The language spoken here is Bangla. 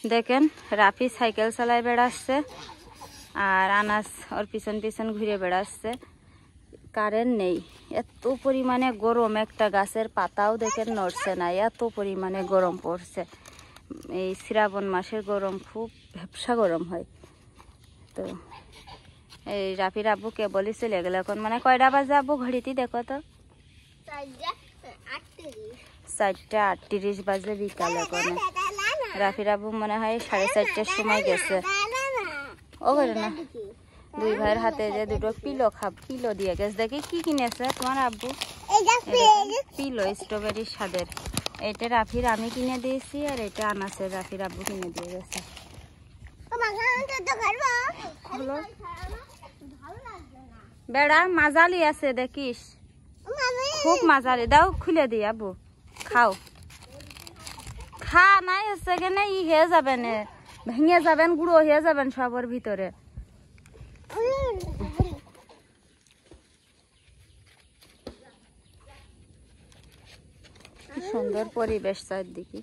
দেখেন রাফি সাইকেল চালায় বেড়াচ্ছে আর আনাস ওর পিছন পিছন ঘুরে বেড়াচ্ছে। কারেন্ট নেই, এত পরিমাণে গরম, একটা গাছের পাতাও দেখেন নড়ছে না, এত পরিমাণে গরম পড়ছে। এই শ্রাবণ মাসের গরম খুব ভ্যাপসা গরম হয়। তো এই রাফির আব্বু কেবলই চলে গেল। এখন মানে কয়টা বাজে আব্বু ঘড়িতে দেখো তো? 4:38 বাজে বিকাল। এখন রাফির আব্বু মনে হয় 4:30টার সময় গেছে। ও করে না, দুই ভাইয়ের হাতে যে দুটো পিলো দিয়ে গেছে। দেখি কি কিনেছে তোমার আব্বু? পিলো স্ট্রবেরি স্বাদের। এটা রাফির আমি কিনে দিয়েছি, আর এটা আনাসের রাফির আব্বু কিনে দিয়ে গেছে। বেড়া মাজালি আছে দেখিস, খুব মাজালি। দাও খুলে দি আব্বু, খাও। খা নাই হচ্ছে কেনে ই হয়ে যাবেন, ভেঙে যাবেন, গুঁড়ো হয়ে যাবেন সবার ভিতরে। সুন্দর পরিবেশ চারদিকে।